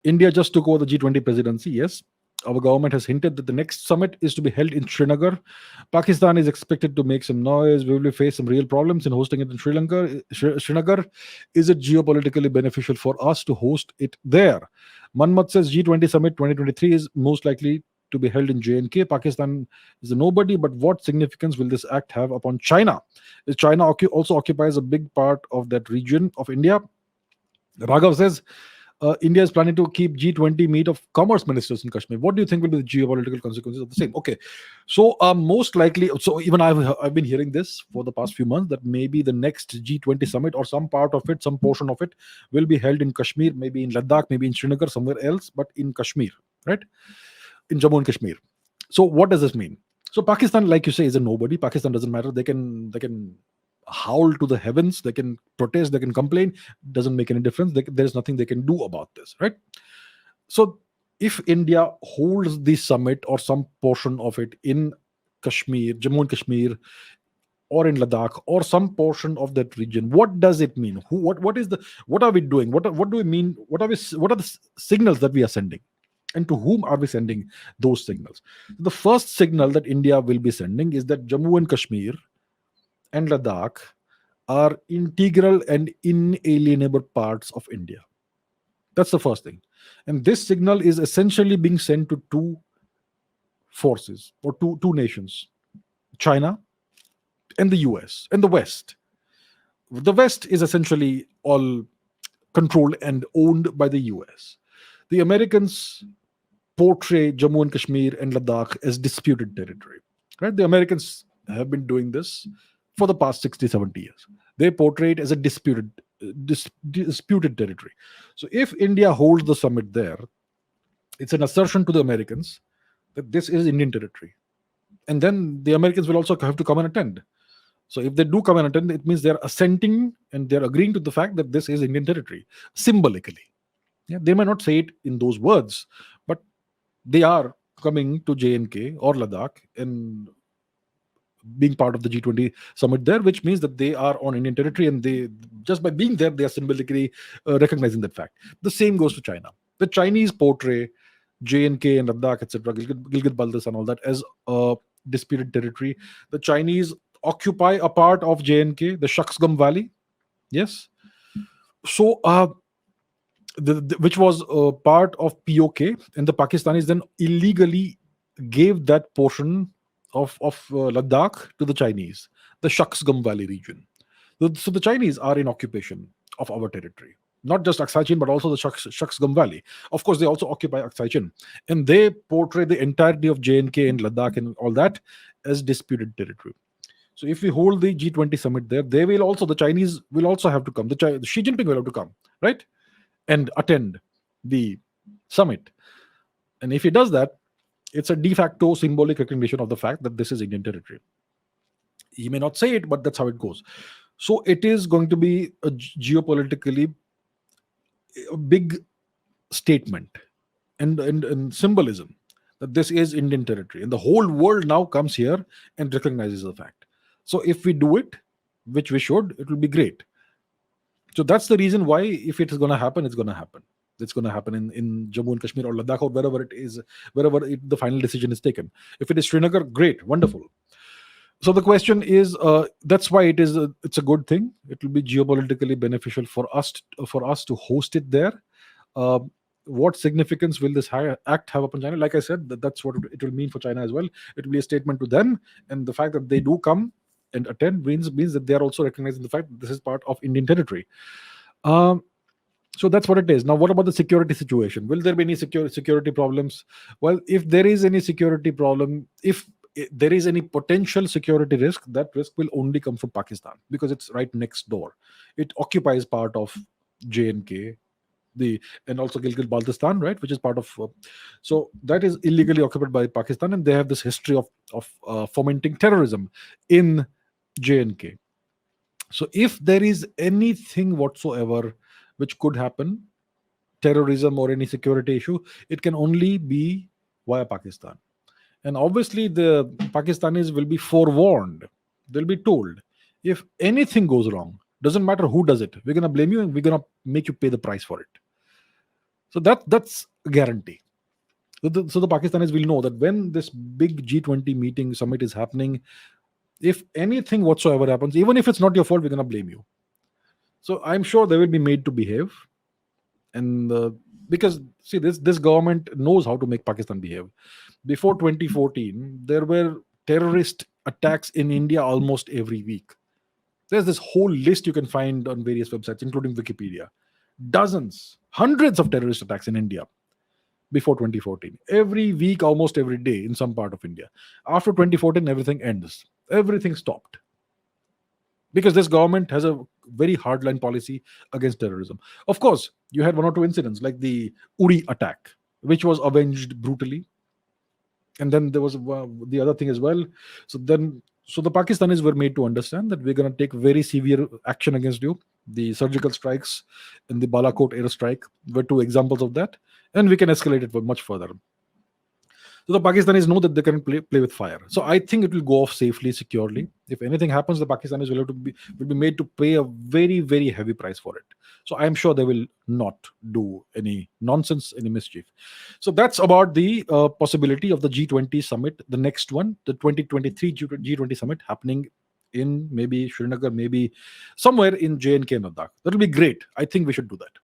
India just took over the G20 presidency. Yes. Our government has hinted that the next summit is to be held in Srinagar. Pakistan is expected to make some noise. We will face some real problems in hosting it in Sri Lanka. Srinagar. Is it geopolitically beneficial for us to host it there? Manmat says G20 summit 2023 is most likely to be held in JNK. Pakistan is a nobody, but what significance will this act have upon China? China also occupies a big part of that region of India. Raghav says India is planning to keep G20 meet of commerce ministers in Kashmir. What do you think will be the geopolitical consequences of the same? Okay, so most likely, so even I've been hearing this for the past few months that maybe the next G20 summit or some part of it, some portion of it, will be held in Kashmir, maybe in Ladakh, maybe in Srinagar, somewhere else, but in Kashmir, right? In Jammu and Kashmir. So what does this mean? So Pakistan, like you say, is a nobody. Pakistan doesn't matter. They can howl to the heavens. They can protest. They can complain. Doesn't make any difference. There is nothing they can do about this, right? So if India holds the summit or some portion of it in Kashmir, Jammu and Kashmir, or in Ladakh, or some portion of that region, what does it mean? What is the what are we doing? What do we mean? What are the signals that we are sending? And to whom are we sending those signals? The first signal that India will be sending is that Jammu and Kashmir and Ladakh are integral and inalienable parts of India. That's the first thing. And this signal is essentially being sent to two forces or two nations, China and the US and the West. The West is essentially all controlled and owned by the US. The Americans portray Jammu and Kashmir and Ladakh as disputed territory. Right? The Americans have been doing this for the past 60, 70 years. They portray it as a disputed territory. So if India holds the summit there, it's an assertion to the Americans that this is Indian territory. And then the Americans will also have to come and attend. So if they do come and attend, it means they're assenting and they're agreeing to the fact that this is Indian territory, symbolically. Yeah, they may not say it in those words, but they are coming to JNK or Ladakh and being part of the G20 summit there, which means that they are on Indian territory, and they just by being there, they are symbolically recognizing that fact. The same goes to China. The Chinese portray JNK and Ladakh, etc., Gilgit-Baltistan and all that as a disputed territory. The Chinese occupy a part of JNK, the Shaksgam Valley. Yes. So, which was part of POK, and the Pakistanis then illegally gave that portion of Ladakh to the Chinese, the Shaksgam Valley region. So the Chinese are in occupation of our territory, not just Aksai Chin, but also the Shaksgam Valley. Of course, they also occupy Aksai Chin, and they portray the entirety of JNK and Ladakh and all that as disputed territory. So if we hold the G20 summit there, the Chinese will also have to come. Xi Jinping will have to come, right, and attend the summit. And if he does that, it's a de facto symbolic recognition of the fact that this is Indian territory. He may not say it, but that's how it goes. So it is going to be a geopolitically a big statement and symbolism that this is Indian territory. And the whole world now comes here and recognizes the fact. So if we do it, which we should, it will be great. So that's the reason why, if it is going to happen, it's going to happen. It's going to happen in Jammu and Kashmir or Ladakh or wherever it is, the final decision is taken. If it is Srinagar, great, wonderful. So the question is, that's why it's a good thing. It will be geopolitically beneficial for us to host it there. What significance will this act have upon China? Like I said, that's what it will mean for China as well. It will be a statement to them, and the fact that they do come and attend means that they are also recognizing the fact that this is part of Indian territory. So that's what it is. Now, what about the security situation? Will there be any security problems? Well, if there is any security problem, if there is any potential security risk, that risk will only come from Pakistan because it's right next door. It occupies part of J&K, and also Gilgit-Baltistan, right, which is part of. So that is illegally occupied by Pakistan, and they have this history of fomenting terrorism in J&K. So if there is anything whatsoever which could happen, terrorism or any security issue, it can only be via Pakistan. And obviously the Pakistanis will be forewarned. They'll be told, if anything goes wrong, doesn't matter who does it, we're going to blame you and we're going to make you pay the price for it. So that's a guarantee. So the Pakistanis will know that when this big G20 meeting summit is happening, if anything whatsoever happens, even if it's not your fault, we're gonna blame you. So I'm sure they will be made to behave, and because see, this government knows how to make Pakistan behave. Before 2014, there were terrorist attacks in India almost every week. There's this whole list you can find on various websites, including Wikipedia. Dozens, hundreds of terrorist attacks in India before 2014. Every week, almost every day in some part of India. After 2014, everything ends. Everything stopped because this government has a very hardline policy against terrorism. Of course, you had one or two incidents like the Uri attack, which was avenged brutally, and then there was the other thing as well. So the Pakistanis were made to understand that we're going to take very severe action against you. The surgical strikes in the Balakot airstrike were two examples of that, and we can escalate it much further. So the Pakistanis know that they can play with fire. So I think it will go off safely, securely. If anything happens, the Pakistanis will be made to pay a very, very heavy price for it. So I'm sure they will not do any nonsense, any mischief. So that's about the possibility of the G20 summit, the next one, the 2023 G20 summit happening in maybe Srinagar, maybe somewhere in J&K and Ladakh. That'll be great. I think we should do that.